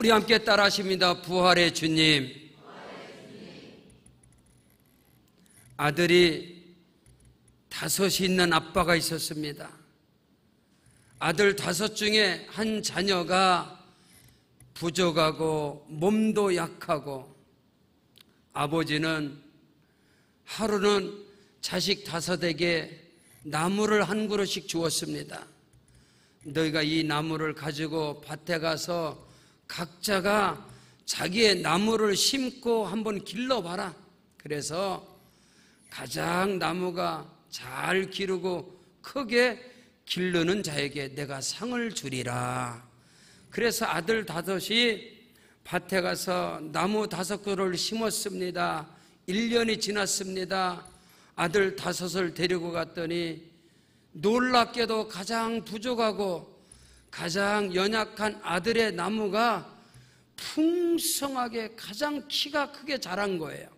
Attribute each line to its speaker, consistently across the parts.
Speaker 1: 우리 함께 따라하십니다. 부활의 주님. 아들이 5이 있는 아빠가 있었습니다. 아들 5 중에 한 자녀가 부족하고 몸도 약하고, 아버지는 하루는 자식 5에게 나무를 한 그루씩 주었습니다. 너희가 이 나무를 가지고 밭에 가서 각자가 자기의 나무를 심고 한번 길러봐라. 그래서 가장 나무가 잘 기르고 크게 기르는 자에게 내가 상을 주리라. 그래서 아들 5이 밭에 가서 나무 5그루를 심었습니다. 1년이 지났습니다. 아들 5을 데리고 갔더니 놀랍게도 가장 부족하고 가장 연약한 아들의 나무가 풍성하게 가장 키가 크게 자란 거예요.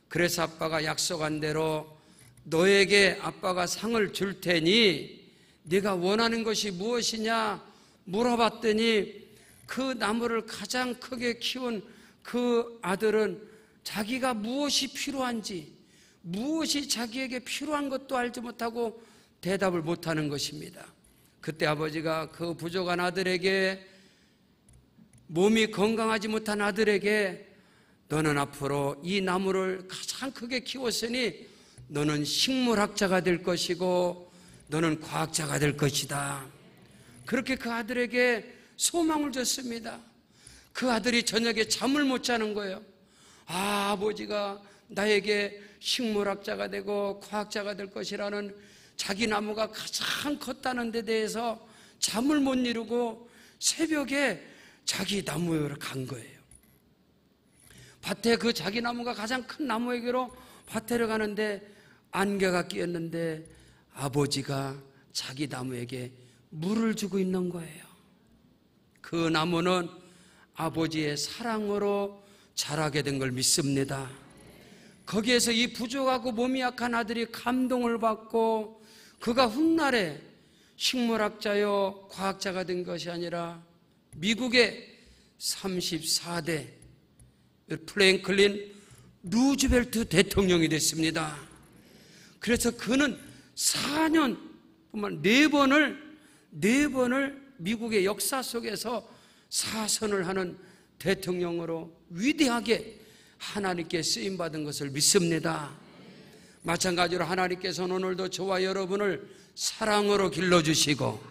Speaker 1: 그래서 아빠가 약속한 대로 너에게 아빠가 상을 줄 테니 네가 원하는 것이 무엇이냐 물어봤더니 그 나무를 가장 크게 키운 그 아들은 자기가 무엇이 필요한지, 무엇이 자기에게 필요한 것도 알지 못하고 대답을 못하는 것입니다. 그때 아버지가 그 부족한 아들에게, 몸이 건강하지 못한 아들에게, 너는 앞으로 이 나무를 가장 크게 키웠으니 너는 식물학자가 될 것이고 너는 과학자가 될 것이다. 그렇게 그 아들에게 소망을 줬습니다. 그 아들이 저녁에 잠을 못 자는 거예요. 아버지가 나에게 식물학자가 되고 과학자가 될 것이라는 자기 나무가 가장 컸다는 데 대해서 잠을 못 이루고 새벽에 자기 나무에로 간 거예요. 밭에 그 자기 나무가 가장 큰 나무에게로 밭에로 가는데 안개가 끼었는데 아버지가 자기 나무에게 물을 주고 있는 거예요. 그 나무는 아버지의 사랑으로 자라게 된 걸 믿습니다. 거기에서 이 부족하고 몸이 약한 아들이 감동을 받고 그가 훗날에 식물학자요 과학자가 된 것이 아니라 미국의 34대 프랭클린 루즈벨트 대통령이 됐습니다. 그래서 그는 4년, 4번을 미국의 역사 속에서 사선을 하는 대통령으로 위대하게 하나님께 쓰임받은 것을 믿습니다. 마찬가지로 하나님께서는 오늘도 저와 여러분을 사랑으로 길러주시고,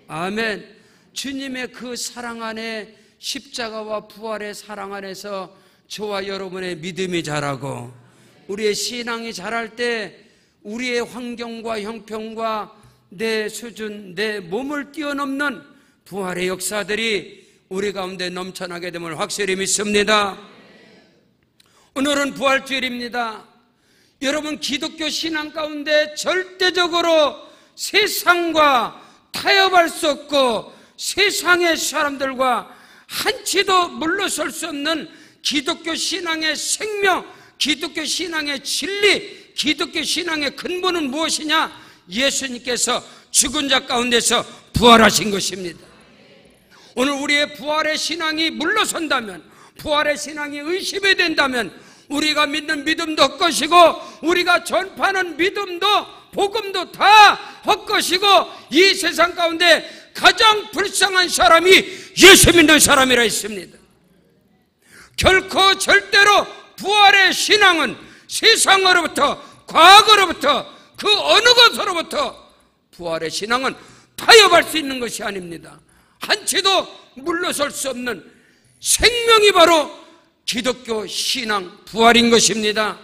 Speaker 1: 아멘, 주님의 그 사랑 안에, 십자가와 부활의 사랑 안에서 저와 여러분의 믿음이 자라고 우리의 신앙이 자랄 때 우리의 환경과 형편과 내 수준, 내 몸을 뛰어넘는 부활의 역사들이 우리 가운데 넘쳐나게 됨을 확실히 믿습니다. 오늘은 부활주일입니다. 여러분, 기독교 신앙 가운데 절대적으로 세상과 타협할 수 없고 세상의 사람들과 한치도 물러설 수 없는 기독교 신앙의 생명, 기독교 신앙의 진리, 기독교 신앙의 근본은 무엇이냐? 예수님께서 죽은 자 가운데서 부활하신 것입니다. 오늘 우리의 부활의 신앙이 물러선다면, 부활의 신앙이 의심이 된다면 우리가 믿는 믿음도 헛것이고 우리가 전파하는 믿음도 복음도 다 헛것이고 이 세상 가운데 가장 불쌍한 사람이 예수 믿는 사람이라 했습니다. 결코 절대로 부활의 신앙은 세상으로부터, 과거로부터, 그 어느 것으로부터 부활의 신앙은 타협할 수 있는 것이 아닙니다. 한치도 물러설 수 없는 생명이 바로 기독교 신앙 부활인 것입니다.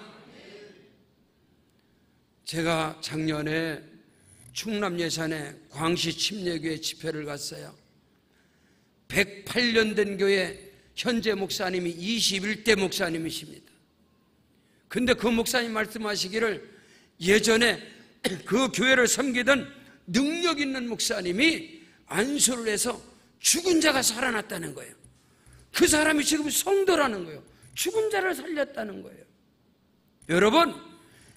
Speaker 1: 제가 작년에 충남 예산에 광시 침례교회 집회를 갔어요. 108년 된 교회 현재 목사님이 21대 목사님이십니다. 근데 그 목사님 말씀하시기를 예전에 그 교회를 섬기던 능력 있는 목사님이 안수를 해서 죽은 자가 살아났다는 거예요. 그 사람이 지금 성도라는 거예요. 죽은 자를 살렸다는 거예요. 여러분,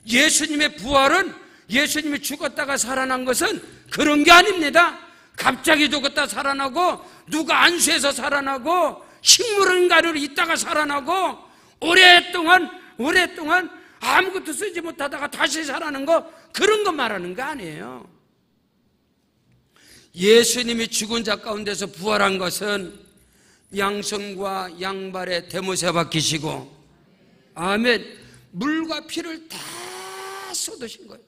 Speaker 1: 예수님의 부활은, 예수님이 죽었다가 살아난 것은 그런 게 아닙니다. 갑자기 죽었다 살아나고 누가 안수해서 살아나고 식물은 가루로 있다가 살아나고 오랫동안 아무것도 쓰지 못하다가 다시 살아나는 거, 그런 거 말하는 거 아니에요. 예수님이 죽은 자 가운데서 부활한 것은 양손과 양발에 대못에 박히시고, 아멘, 물과 피를 다 쏟으신 거예요.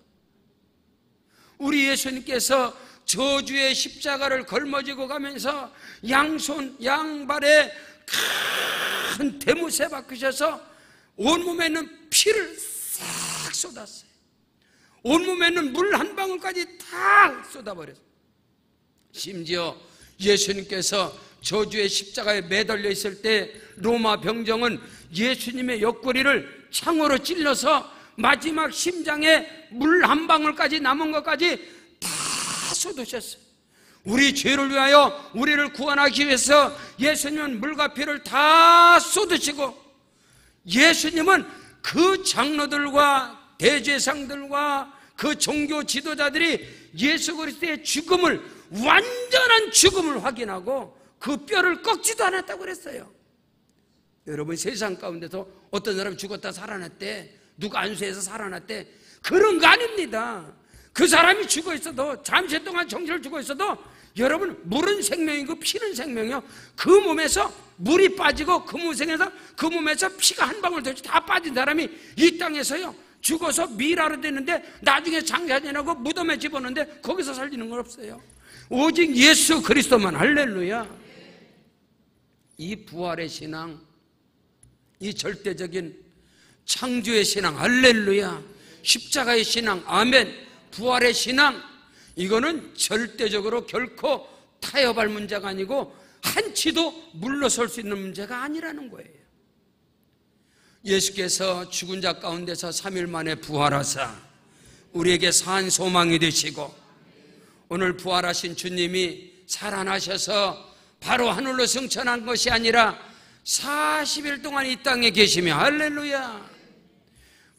Speaker 1: 우리 예수님께서 저주의 십자가를 걸머지고 가면서 양손 양발에 큰 대못에 박히셔서 온몸에 있는 피를 싹 쏟았어요. 온몸에 있는 물 한 방울까지 다 쏟아버렸어요. 심지어 예수님께서 저주의 십자가에 매달려 있을 때 로마 병정은 예수님의 옆구리를 창으로 찔러서 마지막 심장에 물 한 방울까지 남은 것까지 다 쏟으셨어요. 우리 죄를 위하여 우리를 구원하기 위해서 예수님은 물과 피를 다 쏟으시고, 예수님은 그 장로들과 대제사장들과 그 종교 지도자들이 예수 그리스도의 죽음을, 완전한 죽음을 확인하고 그 뼈를 꺾지도 않았다고 그랬어요. 여러분, 세상 가운데서 어떤 사람이 죽었다 살아났대, 누가 안수해서 살아났대, 그런 거 아닙니다. 그 사람이 죽어 있어도, 잠시 동안 정신을 주고 있어도, 여러분, 물은 생명이고 피는 생명이요, 그 몸에서 물이 빠지고 그 몸에서 피가 한 방울 도치 다 빠진 사람이 이 땅에서요 죽어서 미라로 되는데 나중에 장사 지나고 무덤에 집어넣는데 거기서 살리는 건 없어요. 오직 예수 그리스도만. 할렐루야. 이 부활의 신앙, 이 절대적인 창조의 신앙, 할렐루야, 십자가의 신앙, 아멘, 부활의 신앙, 이거는 절대적으로 결코 타협할 문제가 아니고 한치도 물러설 수 있는 문제가 아니라는 거예요. 예수께서 죽은 자 가운데서 3일 만에 부활하사 우리에게 산 소망이 되시고, 오늘 부활하신 주님이 살아나셔서 바로 하늘로 승천한 것이 아니라 40일 동안 이 땅에 계시며, 할렐루야,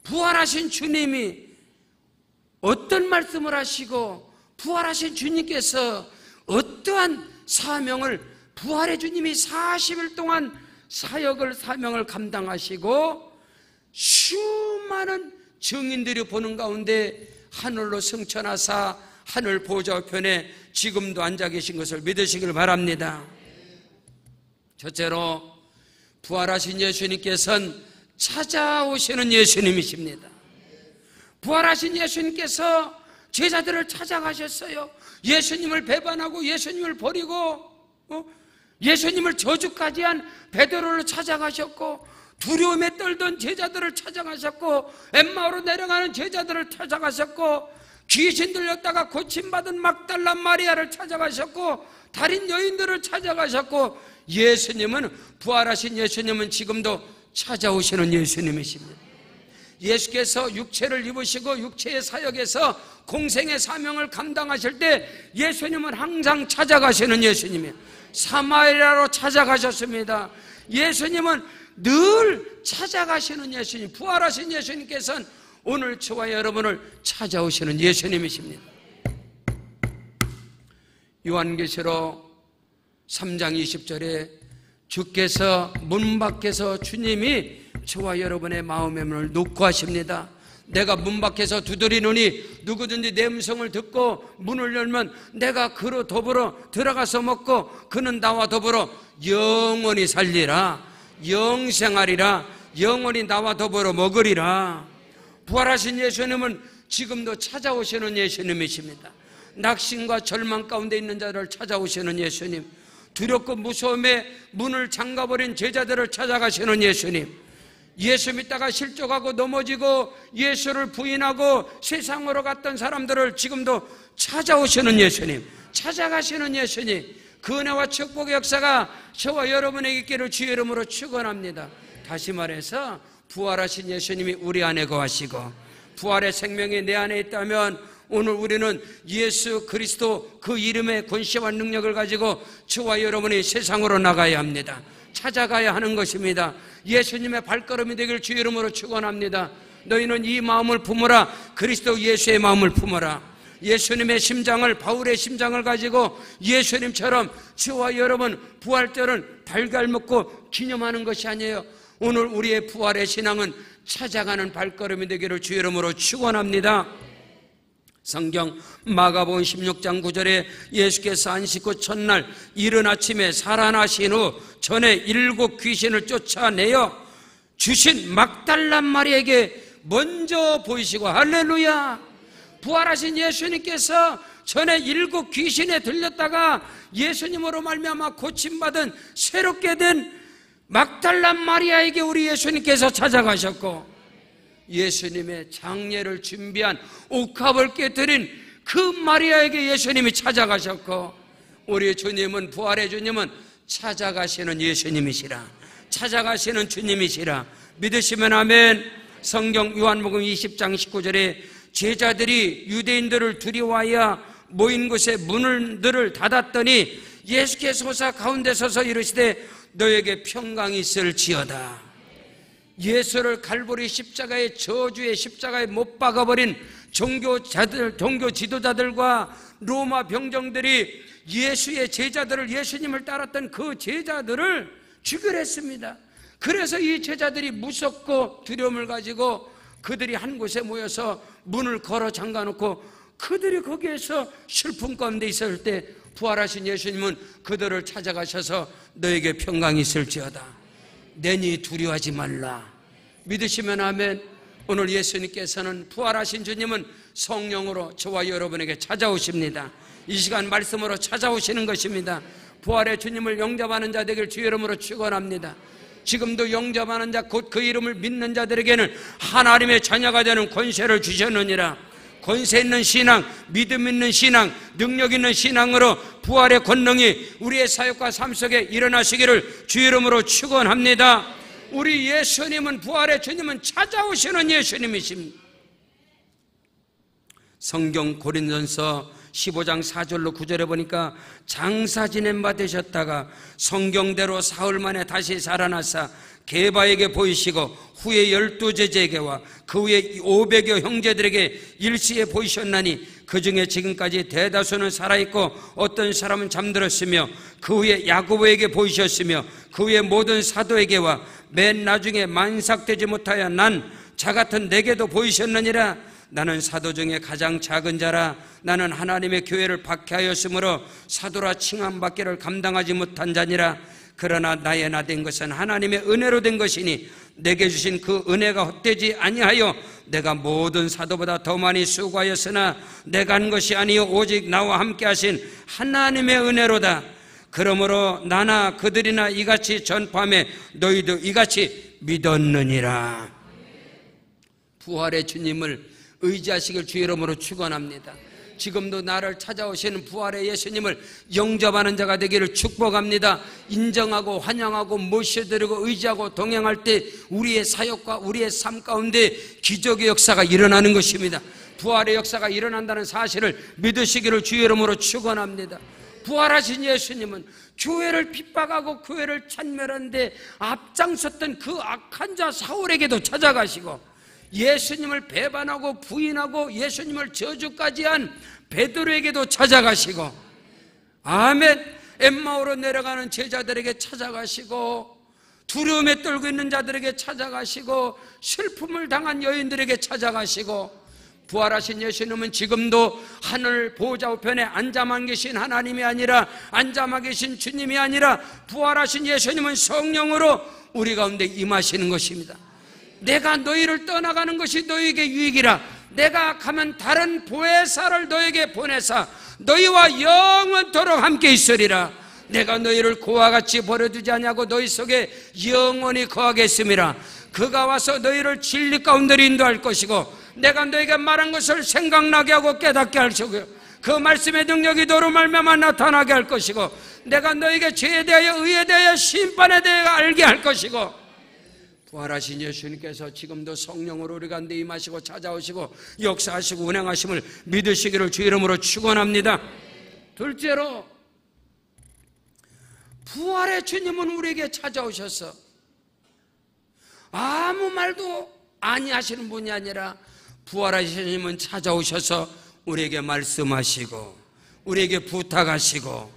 Speaker 1: 부활하신 주님이 어떤 말씀을 하시고, 부활하신 주님께서 어떠한 사명을, 부활의 주님이 40일 동안 사명을 감당하시고 수많은 증인들이 보는 가운데 하늘로 승천하사 하늘 보좌 우편에 지금도 앉아 계신 것을 믿으시길 바랍니다. 첫째로, 부활하신 예수님께서는 찾아오시는 예수님이십니다. 부활하신 예수님께서 제자들을 찾아가셨어요. 예수님을 배반하고 예수님을 버리고 예수님을 저주까지 한 베드로를 찾아가셨고, 두려움에 떨던 제자들을 찾아가셨고, 엠마오로 내려가는 제자들을 찾아가셨고, 귀신 들렸다가 고침받은 막달라 마리아를 찾아가셨고, 달인 여인들을 찾아가셨고, 예수님은, 부활하신 예수님은 지금도 찾아오시는 예수님이십니다. 예수께서 육체를 입으시고 육체의 사역에서 공생의 사명을 감당하실 때 예수님은 항상 찾아가시는 예수님이에요. 사마리아로 찾아가셨습니다. 예수님은 늘 찾아가시는 예수님, 부활하신 예수님께서는 오늘 저와 여러분을 찾아오시는 예수님이십니다. 요한계시록 3장 20절에 주께서 문 밖에서 주님이 저와 여러분의 마음의 문을 놓고 하십니다. 내가 문 밖에서 두드리노니 누구든지 내 음성을 듣고 문을 열면 내가 그로 더불어 들어가서 먹고 그는 나와 더불어 영원히 살리라, 영생하리라, 영원히 나와 더불어 먹으리라. 부활하신 예수님은 지금도 찾아오시는 예수님이십니다. 낙심과 절망 가운데 있는 자를 찾아오시는 예수님, 두렵고 무서움에 문을 잠가버린 제자들을 찾아가시는 예수님, 예수 믿다가 실족하고 넘어지고 예수를 부인하고 세상으로 갔던 사람들을 지금도 찾아오시는 예수님, 찾아가시는 예수님, 그 은혜와 축복의 역사가 저와 여러분에게 있기를 주의 이름으로 축원합니다. 다시 말해서 부활하신 예수님이 우리 안에 거하시고 부활의 생명이 내 안에 있다면 오늘 우리는 예수 그리스도 그 이름의 권세와 능력을 가지고 저와 여러분이 세상으로 나가야 합니다. 찾아가야 하는 것입니다. 예수님의 발걸음이 되길 주의 이름으로 축원합니다. 너희는 이 마음을 품어라. 그리스도 예수의 마음을 품어라. 예수님의 심장을, 바울의 심장을 가지고 예수님처럼 저와 여러분 부활절을 달걀 먹고 기념하는 것이 아니에요. 오늘 우리의 부활의 신앙은 찾아가는 발걸음이 되기를 주 이름으로 축원합니다. 성경 마가복음 16장 9절에 예수께서 안식 후 첫날 이른 아침에 살아나신 후 전에 7 귀신을 쫓아내어 주신 막달란 마리에게 먼저 보이시고, 할렐루야! 부활하신 예수님께서 전에 7 귀신에 들렸다가 예수님으로 말미암아 고침받은 새롭게 된 막달란 마리아에게 우리 예수님께서 찾아가셨고, 예수님의 장례를 준비한 옥합을 깨뜨린 그 마리아에게 예수님이 찾아가셨고, 우리 주님은, 부활의 주님은 찾아가시는 예수님이시라, 찾아가시는 주님이시라 믿으시면 아멘. 성경 요한복음 20장 19절에 제자들이 유대인들을 두려워하여 모인 곳에 문들을 닫았더니 예수께서 오사 가운데 서서 이르시되 너에게 평강이 있을지어다. 예수를 갈보리 십자가의 저주의 십자가에 못 박아버린 종교 지도자들과 로마 병정들이 예수의 제자들을, 예수님을 따랐던 그 제자들을 죽이려 했습니다. 그래서 이 제자들이 무섭고 두려움을 가지고 그들이 한 곳에 모여서 문을 걸어 잠가놓고 그들이 거기에서 슬픔 가운데 있을 때 부활하신 예수님은 그들을 찾아가셔서 너에게 평강이 있을지어다. 내니 두려워하지 말라. 믿으시면 아멘. 오늘 예수님께서는, 부활하신 주님은 성령으로 저와 여러분에게 찾아오십니다. 이 시간 말씀으로 찾아오시는 것입니다. 부활의 주님을 영접하는 자 되길 주 이름으로 축원합니다. 지금도 영접하는 자, 곧 그 이름을 믿는 자들에게는 하나님의 자녀가 되는 권세를 주셨느니라. 권세 있는 신앙, 믿음 있는 신앙, 능력 있는 신앙으로 부활의 권능이 우리의 사역과 삶 속에 일어나시기를 주 이름으로 축원합니다. 우리 예수님은, 부활의 주님은 찾아오시는 예수님이십니다. 성경 고린도전서 15장 4절로 9절에 보니까 장사 지낸 바 되셨다가 성경대로 사흘 만에 다시 살아나사 게바에게 보이시고 후에 12제자에게와 그 후에 500여 형제들에게 일시에 보이셨나니 그 중에 지금까지 대다수는 살아있고 어떤 사람은 잠들었으며 그 후에 야고보에게 보이셨으며 그 후에 모든 사도에게와 맨 나중에 만삭되지 못하여 난 자 같은 내게도 보이셨느니라. 나는 사도 중에 가장 작은 자라. 나는 하나님의 교회를 박해하였으므로 사도라 칭함받기를 감당하지 못한 자니라. 그러나 나의 나 된 것은 하나님의 은혜로 된 것이니 내게 주신 그 은혜가 헛되지 아니하여 내가 모든 사도보다 더 많이 수고하였으나 내가 한 것이 아니요 오직 나와 함께 하신 하나님의 은혜로다. 그러므로 나나 그들이나 이같이 전파하며 너희도 이같이 믿었느니라. 부활의 주님을 의지하시길 주 이름으로 축원합니다. 지금도 나를 찾아오시는 부활의 예수님을 영접하는 자가 되기를 축복합니다. 인정하고 환영하고 모셔드리고 의지하고 동행할 때 우리의 사역과 우리의 삶 가운데 기적의 역사가 일어나는 것입니다. 부활의 역사가 일어난다는 사실을 믿으시기를 주 이름으로 축원합니다. 부활하신 예수님은 교회를 핍박하고 교회를 찬멸하는데 앞장섰던 그 악한 자 사울에게도 찾아가시고, 예수님을 배반하고 부인하고 예수님을 저주까지 한 베드로에게도 찾아가시고, 아멘. 엠마오로 내려가는 제자들에게 찾아가시고, 두려움에 떨고 있는 자들에게 찾아가시고, 슬픔을 당한 여인들에게 찾아가시고, 부활하신 예수님은 지금도 하늘 보좌 우편에 앉아만 계신 하나님이 아니라, 앉아만 계신 주님이 아니라 부활하신 예수님은 성령으로 우리 가운데 임하시는 것입니다. 내가 너희를 떠나가는 것이 너희에게 유익이라. 내가 가면 다른 보혜사를 너희에게 보내사 너희와 영원토록 함께 있으리라. 내가 너희를 고와 같이 버려두지 아니하고 너희 속에 영원히 거하겠음이라. 그가 와서 너희를 진리 가운데로 인도할 것이고 내가 너희에게 말한 것을 생각나게 하고 깨닫게 할 것이고 그 말씀의 능력이 너로 말미암아 나타나게 할 것이고 내가 너희에게 죄에 대하여 의에 대하여 심판에 대하여 알게 할 것이고, 부활하신 예수님께서 지금도 성령으로 우리 가운데 임하시고 찾아오시고 역사하시고 운행하심을 믿으시기를 주 이름으로 축원합니다. 둘째로, 부활의 주님은 우리에게 찾아오셔서 아무 말도 아니하시는 분이 아니라 부활하신 주님은 찾아오셔서 우리에게 말씀하시고 우리에게 부탁하시고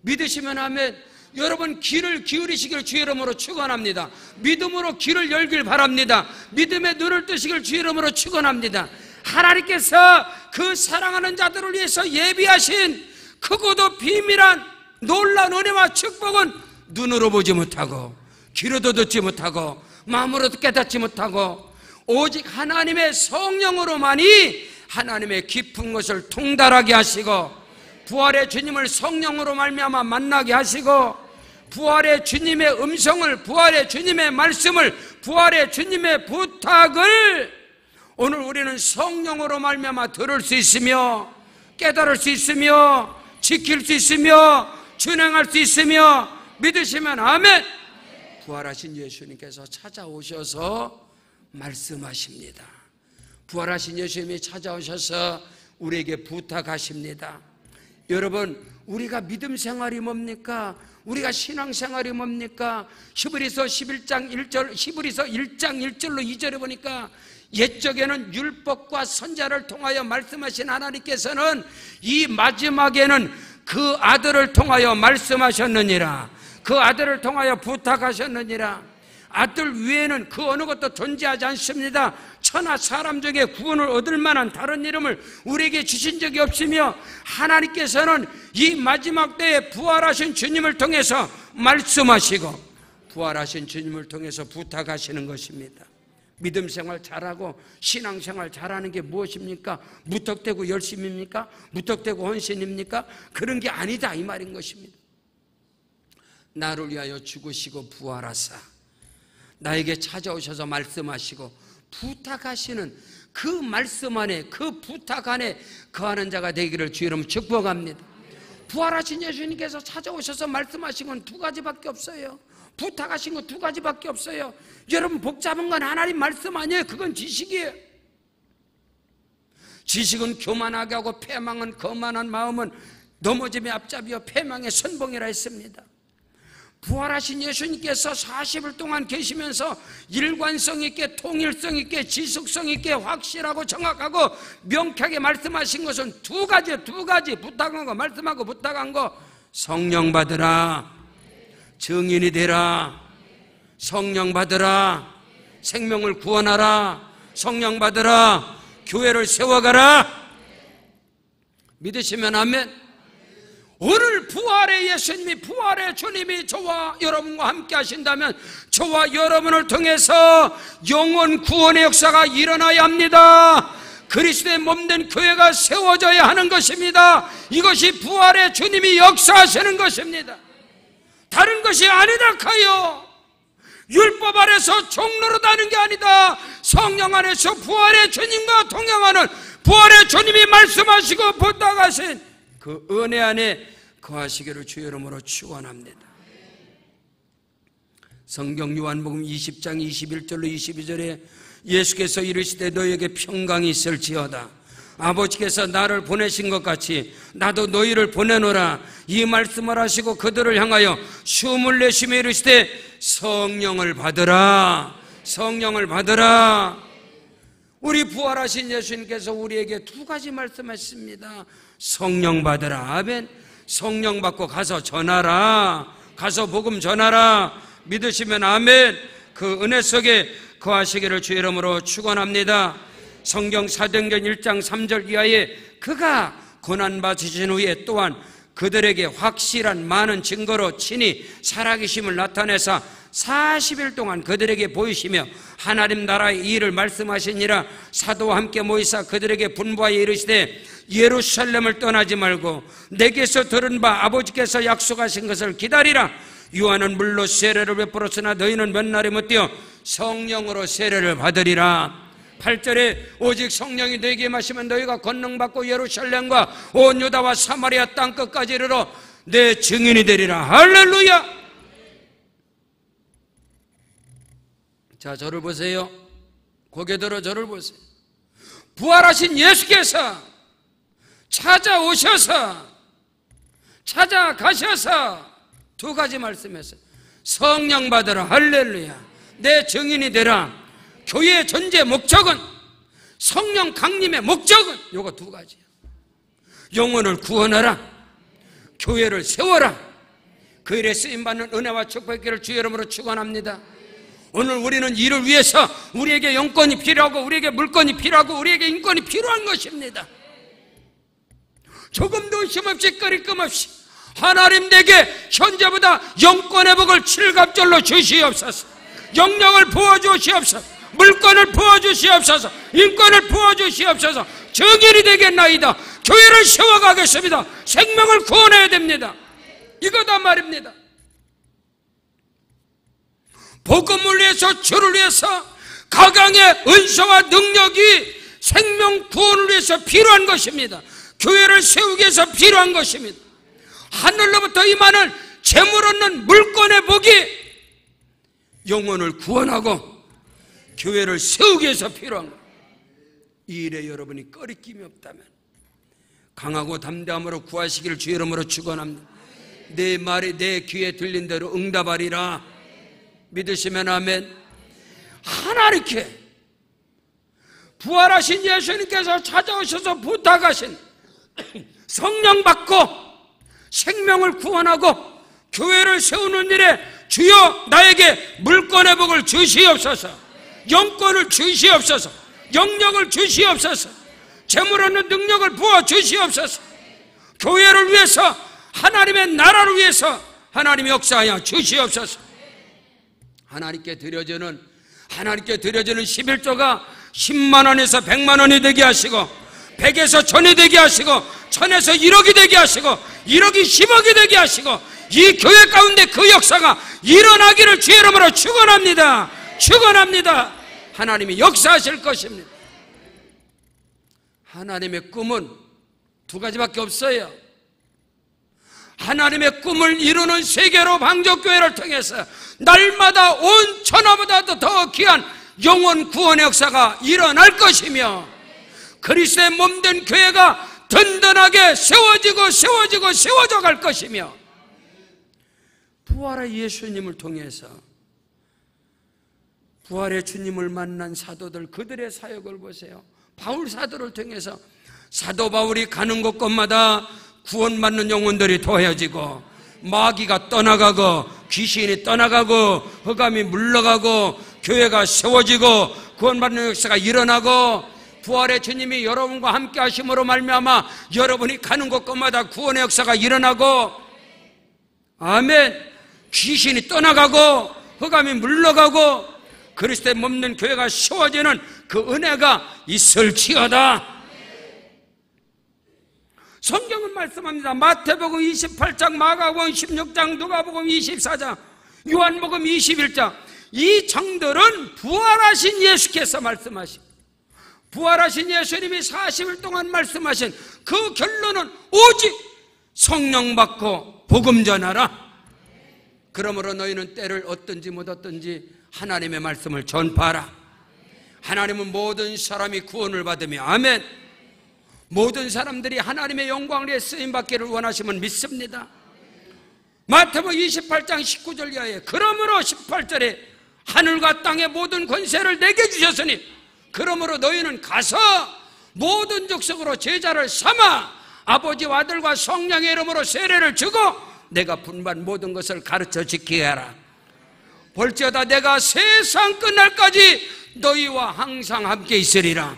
Speaker 1: 믿으시면 아멘. 여러분 귀를 기울이시길 주의 이름으로 축원합니다. 믿음으로 귀를 열길 바랍니다. 믿음의 눈을 뜨시길 주의 이름으로 축원합니다. 하나님께서 그 사랑하는 자들을 위해서 예비하신 크고도 비밀한 놀라운 은혜와 축복은 눈으로 보지 못하고 귀로도 듣지 못하고 마음으로도 깨닫지 못하고 오직 하나님의 성령으로만이 하나님의 깊은 것을 통달하게 하시고 부활의 주님을 성령으로 말미암아 만나게 하시고 부활의 주님의 음성을, 부활의 주님의 말씀을, 부활의 주님의 부탁을 오늘 우리는 성령으로 말미암아 들을 수 있으며 깨달을 수 있으며 지킬 수 있으며 준행할 수 있으며 믿으시면 아멘. 부활하신 예수님께서 찾아오셔서 말씀하십니다. 부활하신 예수님이 찾아오셔서 우리에게 부탁하십니다. 여러분, 우리가 믿음 생활이 뭡니까? 우리가 신앙 생활이 뭡니까? 히브리서 1장 1절로 2절에 보니까 옛적에는 율법과 선자를 통하여 말씀하신 하나님께서는 이 마지막에는 그 아들을 통하여 말씀하셨느니라. 그 아들을 통하여 부탁하셨느니라. 아들 외에는 그 어느 것도 존재하지 않습니다. 천하 사람 중에 구원을 얻을 만한 다른 이름을 우리에게 주신 적이 없으며 하나님께서는 이 마지막 때에 부활하신 주님을 통해서 말씀하시고 부활하신 주님을 통해서 부탁하시는 것입니다. 믿음 생활 잘하고 신앙 생활 잘하는 게 무엇입니까? 무턱대고 열심입니까? 무턱대고 헌신입니까? 그런 게 아니다 이 말인 것입니다. 나를 위하여 죽으시고 부활하사 나에게 찾아오셔서 말씀하시고 부탁하시는 그 말씀 안에, 그 부탁 안에 거하는 자가 되기를 주의 이름으로 축복합니다. 부활하신 예수님께서 찾아오셔서 말씀하신 건 두 가지밖에 없어요. 부탁하신 건 두 가지밖에 없어요. 여러분, 복잡한 건 하나님 말씀 아니에요. 그건 지식이에요. 지식은 교만하게 하고 패망은 거만한 마음은 넘어짐의 앞잡이요 패망의 선봉이라 했습니다. 부활하신 예수님께서 40일 동안 계시면서 일관성 있게, 통일성 있게, 지속성 있게, 확실하고 정확하고 명쾌하게 말씀하신 것은 두 가지 부탁한 거, 말씀하고 부탁한 거. 성령 받으라, 증인이 되라, 성령 받으라, 생명을 구원하라, 성령 받으라, 교회를 세워가라. 믿으시면 아멘. 오늘 부활의 예수님이, 부활의 주님이 저와 여러분과 함께 하신다면 저와 여러분을 통해서 영원 구원의 역사가 일어나야 합니다. 그리스도의 몸된 교회가 세워져야 하는 것입니다. 이것이 부활의 주님이 역사하시는 것입니다. 다른 것이 아니다 카요. 율법 아래서 종로로 다는 게 아니다. 성령 안에서 부활의 주님과 동행하는 부활의 주님이 말씀하시고 부탁하신 그 은혜 안에 거하시기를 주의 이름으로 축원합니다. 성경 요한복음 20장 21절로 22절에 예수께서 이르시되 너희에게 평강이 있을지어다. 아버지께서 나를 보내신 것 같이 나도 너희를 보내노라. 이 말씀을 하시고 그들을 향하여 숨을 내쉬며 이르시되 성령을 받으라, 성령을 받으라. 우리 부활하신 예수님께서 우리에게 두 가지 말씀하셨습니다. 성령 받으라. 아멘. 성령 받고 가서 전하라, 가서 복음 전하라. 믿으시면 아멘. 그 은혜 속에 거하시기를 주의 이름으로 축원합니다. 성경 사도행전 1장 3절 이하에 그가 고난받으신 후에 또한 그들에게 확실한 많은 증거로 친히 살아계심을 나타내사 40일 동안 그들에게 보이시며 하나님 나라의 일을 말씀하시니라. 사도와 함께 모이사 그들에게 분부하여 이르시되 예루살렘을 떠나지 말고 내게서 들은 바 아버지께서 약속하신 것을 기다리라. 요한은 물로 세례를 베풀었으나 너희는 몇 날에 못 뛰어 성령으로 세례를 받으리라. 8절에 오직 성령이 너희에게 임하시면 너희가 권능받고 예루살렘과 온 유다와 사마리아 땅끝까지 이르러 내 증인이 되리라. 할렐루야. 자, 저를 보세요. 고개 들어 저를 보세요. 부활하신 예수께서 찾아오셔서 찾아가셔서 두 가지 말씀했어요. 성령 받으라. 할렐루야. 내 증인이 되라. 교회의 전제 목적은, 성령 강림의 목적은 요거 두 가지예요. 영혼을 구원하라. 교회를 세워라. 그 일에 쓰임받는 은혜와 축복기를 주의 이름으로 축원합니다. 오늘 우리는 이를 위해서 우리에게 영권이 필요하고 우리에게 물권이 필요하고 우리에게 인권이 필요한 것입니다. 조금도 의심 없이 꺼리낌 없이 하나님 내게 현재보다 영권의 복을 7갑절로 주시옵소서. 영령을 부어주시옵소서. 물권을 부어주시옵소서. 인권을 부어주시옵소서. 정인이 되겠나이다. 교회를 세워가겠습니다. 생명을 구원해야 됩니다. 이거다 말입니다. 복음을 위해서, 주를 위해서 각양의 은사와 능력이 생명 구원을 위해서 필요한 것입니다. 교회를 세우기 위해서 필요한 것입니다. 하늘로부터 임하는 재물 얻는 물권의 복이 영혼을 구원하고 교회를 세우기 위해서 필요한 것. 이 일에 여러분이 꺼리낌이 없다면 강하고 담대함으로 구하시기를 주의 이름으로 축원합니다. 내 말이 내 귀에 들린 대로 응답하리라. 믿으시면 아멘. 하나님께 부활하신 예수님께서 찾아오셔서 부탁하신 성령 받고 생명을 구원하고 교회를 세우는 일에 주여 나에게 물권의 복을 주시옵소서. 영권을 주시옵소서. 영력을 주시옵소서. 재물 얻는 능력을 부어 주시옵소서. 교회를 위해서, 하나님의 나라를 위해서 하나님의 역사하여 주시옵소서. 하나님께 드려지는 11조가 10만 원에서 100만 원이 되게 하시고 100에서 1000이 되게 하시고 1000에서 1억이 되게 하시고 1억이 10억이 되게 하시고 이 교회 가운데 그 역사가 일어나기를 주의 이름으로 축원합니다. 축원합니다. 하나님이 역사하실 것입니다. 하나님의 꿈은 두 가지밖에 없어요. 하나님의 꿈을 이루는 세계로 방적교회를 통해서 날마다 온 천하보다도 더 귀한 영혼 구원의 역사가 일어날 것이며 그리스도의 몸된 교회가 든든하게 세워져 갈 것이며 부활의 예수님을 통해서 부활의 주님을 만난 사도들, 그들의 사역을 보세요. 바울 사도를 통해서 사도 바울이 가는 곳곳마다 구원받는 영혼들이 더해지고 마귀가 떠나가고 귀신이 떠나가고 흑암이 물러가고 교회가 세워지고 구원받는 역사가 일어나고 부활의 주님이 여러분과 함께 하심으로 말미암아 여러분이 가는 곳곳마다 구원의 역사가 일어나고 아멘. 귀신이 떠나가고 흑암이 물러가고 그리스도의 몸된 교회가 세워지는 그 은혜가 있을지어다. 성경은 말씀합니다. 마태복음 28장, 마가복음 16장, 누가복음 24장, 요한복음 21장. 이 장들은 부활하신 예수께서 말씀하신, 부활하신 예수님이 40일 동안 말씀하신 그 결론은 오직 성령 받고 복음 전하라. 그러므로 너희는 때를 얻든지 못 얻든지 하나님의 말씀을 전파하라. 하나님은 모든 사람이 구원을 받으며 아멘. 모든 사람들이 하나님의 영광을 위해 쓰임받기를 원하시면 믿습니다. 마태복음 28장 19절 이하에 그러므로 18절에 하늘과 땅의 모든 권세를 내게 주셨으니 그러므로 너희는 가서 모든 족속으로 제자를 삼아 아버지와 아들과 성령의 이름으로 세례를 주고 내가 분반 모든 것을 가르쳐 지키게 하라. 볼지어다 내가 세상 끝날까지 너희와 항상 함께 있으리라.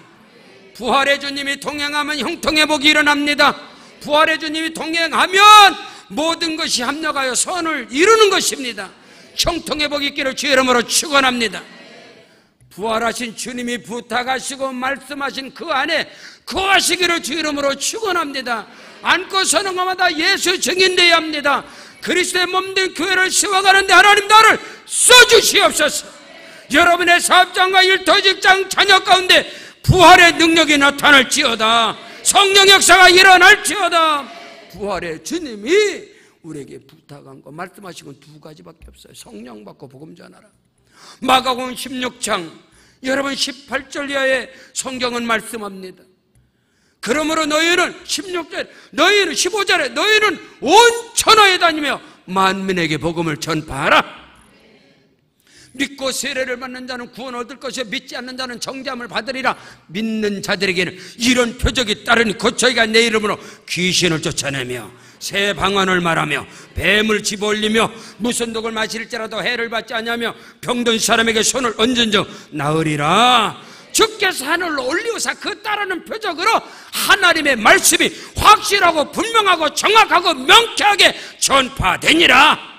Speaker 1: 부활의 주님이 동행하면 형통의 복이 일어납니다. 부활의 주님이 동행하면 모든 것이 합력하여 선을 이루는 것입니다. 형통의 복이 있기를 주의 이름으로 축원합니다. 부활하신 주님이 부탁하시고 말씀하신 그 안에 거하시기를 주의 이름으로 축원합니다. 안고 서는 것마다 예수 증인되어야 합니다. 그리스도의 몸된 교회를 세워가는데 하나님 나를 써주시옵소서. 여러분의 사업장과 일터, 직장, 자녀 가운데 부활의 능력이 나타날지어다. 성령 역사가 일어날지어다. 부활의 주님이 우리에게 부탁한 거 말씀하신 건 두 가지밖에 없어요. 성령 받고 복음 전하라. 마가복음 16장 여러분 18절 이하에 성경은 말씀합니다. 그러므로 너희는 16절, 너희는 15절에 너희는 온 천하에 다니며 만민에게 복음을 전파하라. 믿고 세례를 받는 자는 구원 얻을 것이요 믿지 않는 자는 정죄함을 받으리라. 믿는 자들에게는 이런 표적이 따르니 곧 저희가 내 이름으로 귀신을 쫓아내며 새 방언을 말하며 뱀을 집어올리며 무슨 독을 마실지라도 해를 받지 않냐며 병든 사람에게 손을 얹은 적 나으리라. 주께서 하늘로 올리우사 그 따르는 표적으로 하나님의 말씀이 확실하고 분명하고 정확하고 명쾌하게 전파되니라.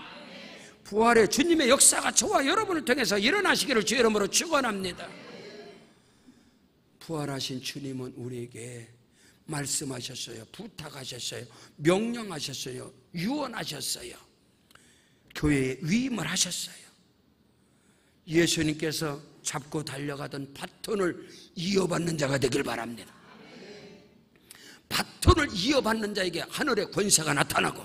Speaker 1: 부활의 주님의 역사가 저와 여러분을 통해서 일어나시기를 주의 이름으로 축원합니다. 부활하신 주님은 우리에게 말씀하셨어요. 부탁하셨어요. 명령하셨어요. 유언하셨어요. 교회에 위임을 하셨어요. 예수님께서 잡고 달려가던 바톤을 이어받는 자가 되길 바랍니다. 바톤을 이어받는 자에게 하늘의 권세가 나타나고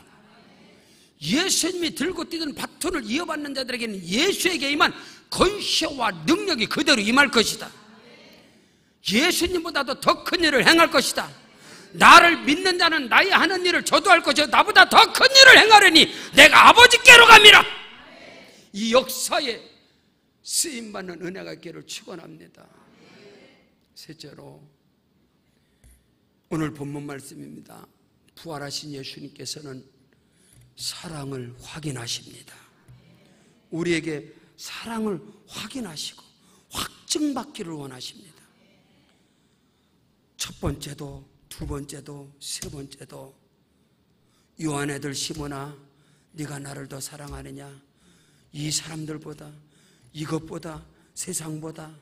Speaker 1: 예수님이 들고 뛰던 바톤을 이어받는 자들에게는 예수에게 임한 권세와 능력이 그대로 임할 것이다. 예수님보다도 더 큰 일을 행할 것이다. 나를 믿는 자는 나의 하는 일을 저도 할 것이요 나보다 더 큰 일을 행하려니 내가 아버지께로 갑니다. 이 역사에 쓰임받는 은혜가 있기를 축원합니다. 셋째로 오늘 본문 말씀입니다. 부활하신 예수님께서는 사랑을 확인하십니다. 우리에게 사랑을 확인하시고 확증받기를 원하십니다. 첫 번째도 두 번째도 세 번째도 요한애들 시몬아 네가 나를 더 사랑하느냐? 이 사람들보다 이것보다 세상보다.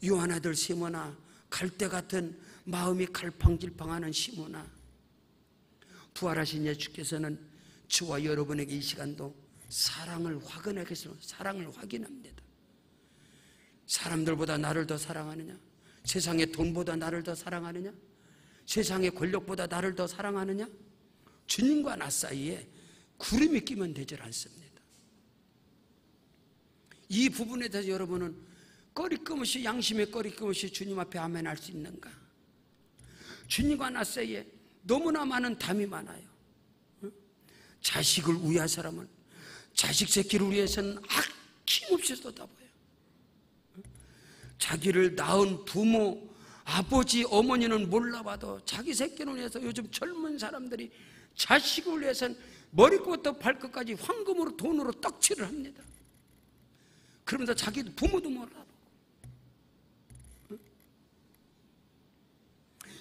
Speaker 1: 요한애들 시몬아 갈대 같은 마음이 갈팡질팡하는 시몬아, 부활하신 예수께서는 저와 여러분에게 이 시간도 사랑을 확인하겠습니다. 사랑을 확인합니다. 사람들보다 나를 더 사랑하느냐? 세상의 돈보다 나를 더 사랑하느냐? 세상의 권력보다 나를 더 사랑하느냐? 주님과 나 사이에 구름이 끼면 되질 않습니다. 이 부분에 대해서 여러분은 꺼리낌없이 양심의 꺼리낌없이 주님 앞에 아멘 할 수 있는가? 주님과 나 사이에 너무나 많은 담이 많아요. 자식을 위한 사람은 자식 새끼를 위해서는 아낌없이 쏟아부어요. 자기를 낳은 부모, 아버지, 어머니는 몰라봐도 자기 새끼를 위해서 요즘 젊은 사람들이 자식을 위해서는 머리부터 발끝까지 황금으로 돈으로 떡칠을 합니다. 그러면서 자기 부모도 몰라보고.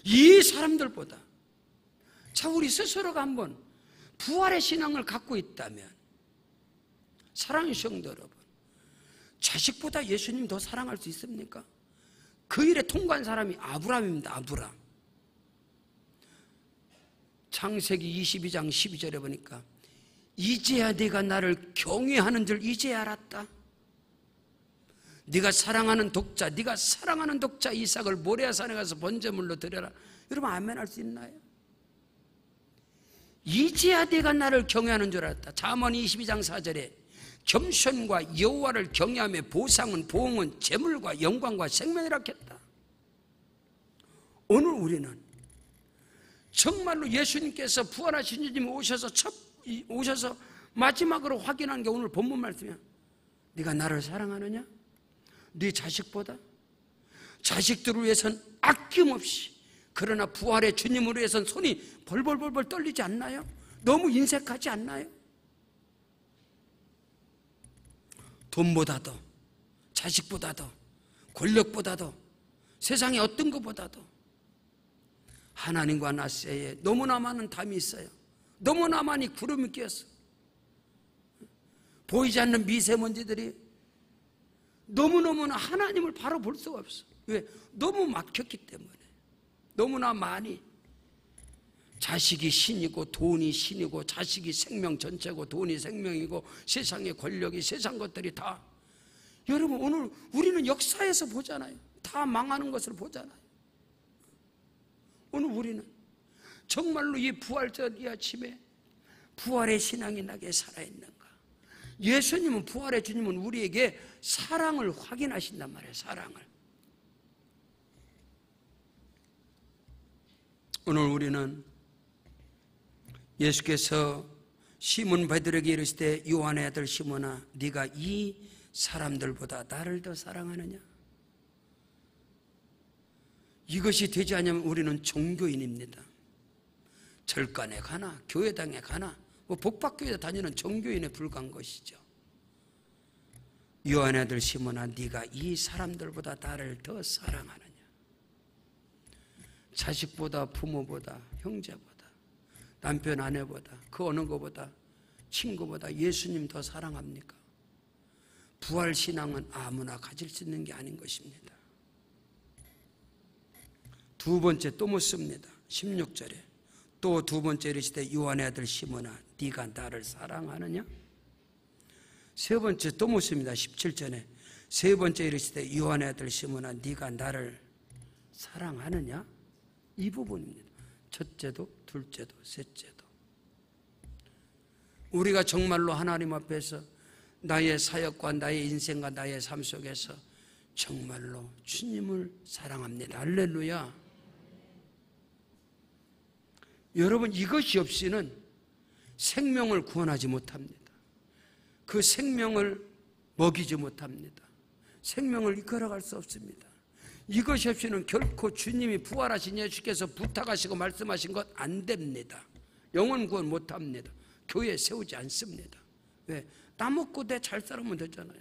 Speaker 1: 이 사람들보다 자 우리 스스로가 한번 부활의 신앙을 갖고 있다면, 사랑의 성도 여러분, 자식보다 예수님 더 사랑할 수 있습니까? 그 일에 통과한 사람이 아브라함입니다. 아브라함. 창세기 22장 12절에 보니까 이제야 네가 나를 경외하는 줄 이제야 알았다. 네가 사랑하는 독자, 네가 사랑하는 독자 이삭을 모레아산에 가서 번제물로 드려라. 여러분 아멘 할 수 있나요? 이제야 네가 나를 경외하는 줄 알았다. 잠언 22장 4절에 겸손과 여호와를 경외하며 보상은 보응은 재물과 영광과 생명이라 했다. 오늘 우리는 정말로 예수님께서 부활하신 주님이 오셔서 마지막으로 확인한 게 오늘 본문 말씀이야. 네가 나를 사랑하느냐? 네 자식보다? 자식들을 위해서는 아낌없이, 그러나 부활의 주님을 위해서는 손이 벌벌벌벌 떨리지 않나요? 너무 인색하지 않나요? 돈보다도, 자식보다도, 권력보다도, 세상의 어떤 것보다도 하나님과 나 사이에 너무나 많은 담이 있어요. 너무나 많이 구름이 끼었어. 보이지 않는 미세먼지들이 너무너무나 하나님을 바로 볼 수가 없어. 왜? 너무 막혔기 때문에. 너무나 많이. 자식이 신이고 돈이 신이고 자식이 생명 전체고 돈이 생명이고 세상의 권력이 세상 것들이 다, 여러분 오늘 우리는 역사에서 보잖아요. 다 망하는 것을 보잖아요. 오늘 우리는 정말로 이 부활절 이 아침에 부활의 신앙이 나게 살아있는가? 예수님은, 부활의 주님은 우리에게 사랑을 확인하신단 말이에요. 사랑을. 오늘 우리는 예수께서 시몬 베드로에게 이르시되 요한의 아들 시몬아 네가 이 사람들보다 나를 더 사랑하느냐? 이것이 되지 않으면 우리는 종교인입니다. 절간에 가나 교회당에 가나 복박교회 다니는 종교인에 불과한 것이죠. 요한의 아들 시몬아, 네가 이 사람들보다 나를 더 사랑하느냐? 자식보다, 부모보다, 형제보다, 남편, 아내보다, 그 어느 것보다, 친구보다 예수님 더 사랑합니까? 부활신앙은 아무나 가질 수 있는 게 아닌 것입니다. 두 번째 또 묻습니다. 16절에 또 두 번째 이르시되 요한의 아들 시몬아, 네가 나를 사랑하느냐? 세 번째 또 묻습니다. 17절에 세 번째 이르시되 요한의 아들 시몬아, 네가 나를 사랑하느냐? 이 부분입니다. 첫째도, 둘째도, 셋째도. 우리가 정말로 하나님 앞에서 나의 사역과 나의 인생과 나의 삶 속에서 정말로 주님을 사랑합니다. 할렐루야. 여러분, 이것이 없이는 생명을 구원하지 못합니다. 그 생명을 먹이지 못합니다. 생명을 이끌어갈 수 없습니다. 이것이 없이는 결코 주님이 부활하신 예수께서 부탁하시고 말씀하신 것 안 됩니다. 영혼 구원 못합니다. 교회 세우지 않습니다. 왜? 나 먹고 내 잘 살면 되잖아요.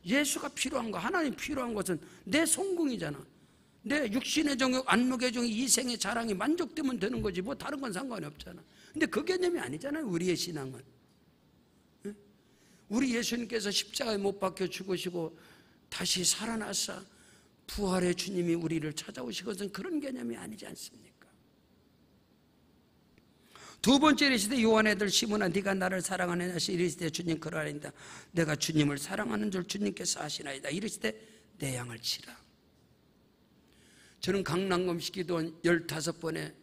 Speaker 1: 예수가 필요한 거, 하나님 필요한 것은 내 성공이잖아. 내 육신의 정욕, 안목의 정욕, 이생의 자랑이 만족되면 되는 거지 뭐 다른 건 상관이 없잖아. 근데 그 개념이 아니잖아요. 우리의 신앙은. 우리 예수님께서 십자가에 못 박혀 죽으시고 다시 살아나서 부활의 주님이 우리를 찾아오시거든, 그런 개념이 아니지 않습니까? 두 번째 이르시되 요한의 아들 시몬아, 네가 나를 사랑하느냐? 이르시되 주님 그러하나이다. 내가 주님을 사랑하는 줄 주님께서 아시나이다. 이르시되 내 양을 치라. 저는 강남금식 기도원 15번의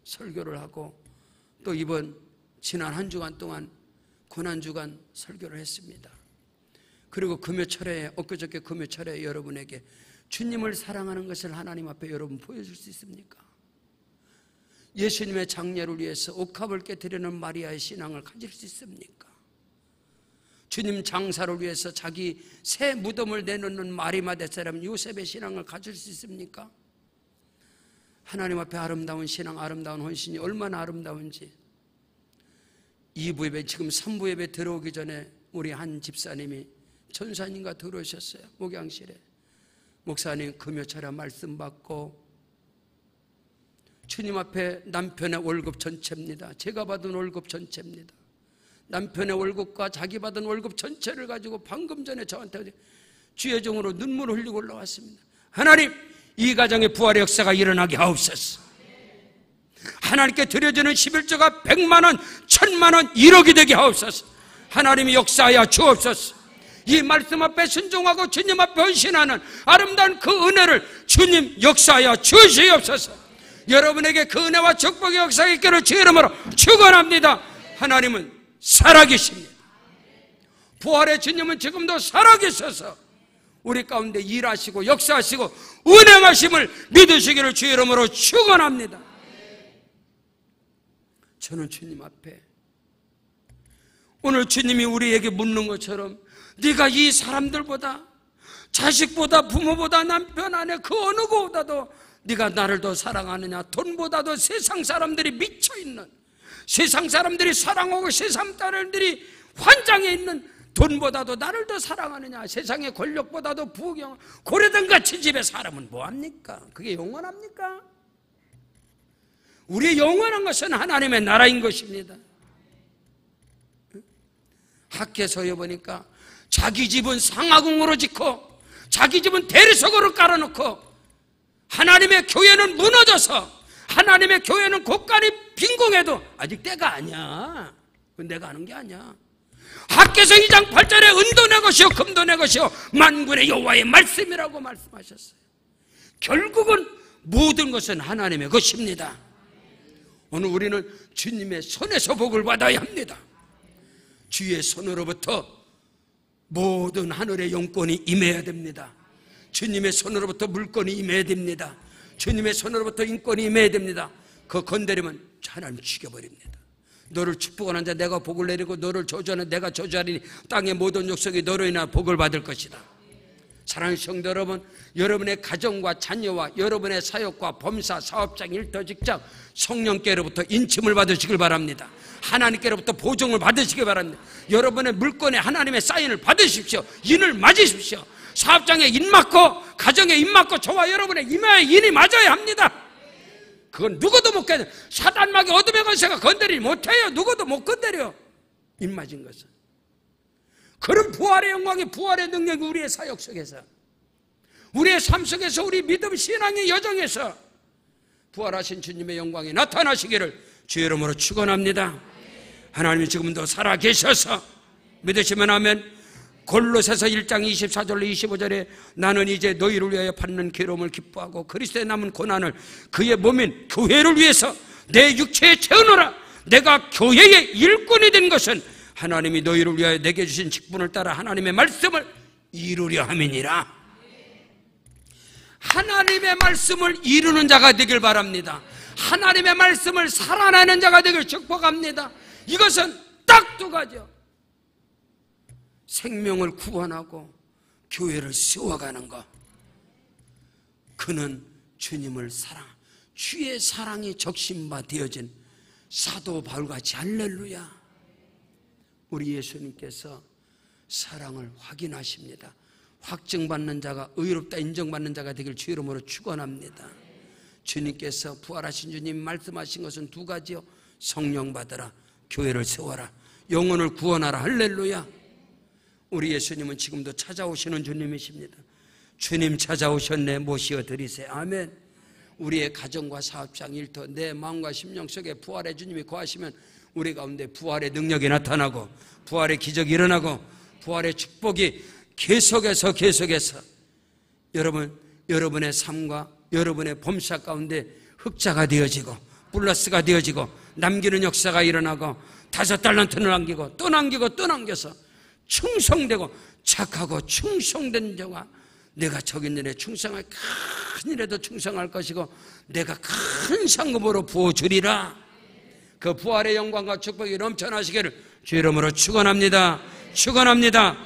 Speaker 1: 설교를 하고 또 이번 지난 한 주간 동안 고난주간 설교를 했습니다. 그리고 금요철에, 엊그저께 금요철에 여러분에게 주님을 사랑하는 것을 하나님 앞에 여러분 보여줄 수 있습니까? 예수님의 장례를 위해서 옥합을 깨뜨리는 마리아의 신앙을 가질 수 있습니까? 주님 장사를 위해서 자기 새 무덤을 내놓는 마리마대 사람 요셉의 신앙을 가질 수 있습니까? 하나님 앞에 아름다운 신앙, 아름다운 헌신이 얼마나 아름다운지 2부 예배, 지금 3부 예배 들어오기 전에 우리 한 집사님이 전사님과 들어오셨어요. 목양실에. 목사님 금요철에 말씀 받고 주님 앞에 남편의 월급 전체입니다. 제가 받은 월급 전체입니다. 남편의 월급과 자기 받은 월급 전체를 가지고 방금 전에 저한테 주의 종으로 눈물을 흘리고 올라왔습니다. 하나님, 이 가정의 부활의 역사가 일어나게 하옵소서. 하나님께 드려지는 11조가 100만원, 1000만원, 1억이 되게 하옵소서. 하나님이 역사하여 주옵소서. 이 말씀 앞에 순종하고 주님 앞에 헌신하는 아름다운 그 은혜를 주님 역사하여 주시옵소서. 여러분에게 그 은혜와 축복의 역사가 있기를 주의 이름으로 축원합니다. 하나님은 살아계십니다. 부활의 주님은 지금도 살아계셔서 우리 가운데 일하시고 역사하시고 운행하심을 믿으시기를 주의 이름으로 축원합니다. 저는 주님 앞에 오늘 주님이 우리에게 묻는 것처럼 네가 이 사람들보다, 자식보다, 부모보다, 남편, 아내 그 어느 것보다도 네가 나를 더 사랑하느냐? 돈보다도 세상 사람들이 미쳐있는, 세상 사람들이 사랑하고 세상 사람들이 환장해 있는 돈보다도 나를 더 사랑하느냐? 세상의 권력보다도 부경, 고래등같이 집에 사람은 뭐합니까? 그게 영원합니까? 우리의 영원한 것은 하나님의 나라인 것입니다. 학교에서 보니까 자기 집은 상하궁으로 짓고 자기 집은 대리석으로 깔아놓고 하나님의 교회는 무너져서 하나님의 교회는 곳간이 빈궁해도 아직 때가 아니야. 그건 내가 아는 게 아니야. 학개서 2장 8절에 은도 내 것이요 금도 내 것이요 만군의 여호와의 말씀이라고 말씀하셨어요. 결국은 모든 것은 하나님의 것입니다. 오늘 우리는 주님의 손에서 복을 받아야 합니다. 주의 손으로부터 모든 하늘의 영권이 임해야 됩니다. 주님의 손으로부터 물권이 임해야 됩니다. 주님의 손으로부터 인권이 임해야 됩니다. 그거 건드리면 하나님 죽여버립니다. 너를 축복하는 자 내가 복을 내리고 너를 저주하는 내가 저주하리니 땅의 모든 족속이 너로 인하여 복을 받을 것이다. 사랑하는 성도 여러분, 여러분의 가정과 자녀와 여러분의 사역과 범사, 사업장, 일터, 직장 성령께로부터 인침을 받으시길 바랍니다. 하나님께로부터 보증을 받으시기 바랍니다. 여러분의 물건에 하나님의 사인을 받으십시오. 인을 맞으십시오. 사업장에 인 맞고 가정에 인 맞고 저와 여러분의 이마에 인이 맞아야 합니다. 그건 누구도 못 건드려. 사단마귀 어둠의 권세가 건드리지 못해요. 누구도 못 건드려. 인 맞은 것은. 그런 부활의 영광이, 부활의 능력이 우리의 사역 속에서, 우리의 삶 속에서, 우리 믿음 신앙의 여정에서 부활하신 주님의 영광이 나타나시기를 주의 이름으로 축원합니다. 하나님이 지금도 살아계셔서 믿으시면 아멘. 골로새서 1장 24절로 25절에 나는 이제 너희를 위하여 받는 괴로움을 기뻐하고 그리스도의 남은 고난을 그의 몸인 교회를 위해서 내 육체에 채우노라. 내가 교회의 일꾼이 된 것은 하나님이 너희를 위하여 내게 주신 직분을 따라 하나님의 말씀을 이루려 함이니라. 하나님의 말씀을 이루는 자가 되길 바랍니다. 하나님의 말씀을 살아내는 자가 되길 축복합니다. 이것은 딱 두 가지요. 생명을 구원하고 교회를 세워가는 것. 그는 주님을 사랑, 주의 사랑이 적신바 되어진 사도 바울같이 할렐루야. 우리 예수님께서 사랑을 확인하십니다. 확증받는 자가, 의롭다 인정받는 자가 되길 주의 이름으로 축원합니다. 주님께서 부활하신 주님 말씀하신 것은 두 가지요. 성령 받으라, 교회를 세워라, 영혼을 구원하라. 할렐루야. 우리 예수님은 지금도 찾아오시는 주님이십니다. 주님 찾아오셨네, 모시어 드리세요. 아멘. 우리의 가정과 사업장, 일터, 내 마음과 심령 속에 부활의 주님이 거하시면 우리 가운데 부활의 능력이 나타나고 부활의 기적이 일어나고 부활의 축복이 계속해서 여러분의 삶과 여러분의 범사 가운데 흑자가 되어지고 플러스가 되어지고 남기는 역사가 일어나고 5달란트를 남기고 또 남기고 또 남겨서 충성되고 착하고 충성된 자가 내가 적인 일에 충성할 큰 일에도 충성할 것이고 내가 큰 상급으로 부어주리라. 그 부활의 영광과 축복이 넘쳐나시기를 주 이름으로 축원합니다. 축원합니다.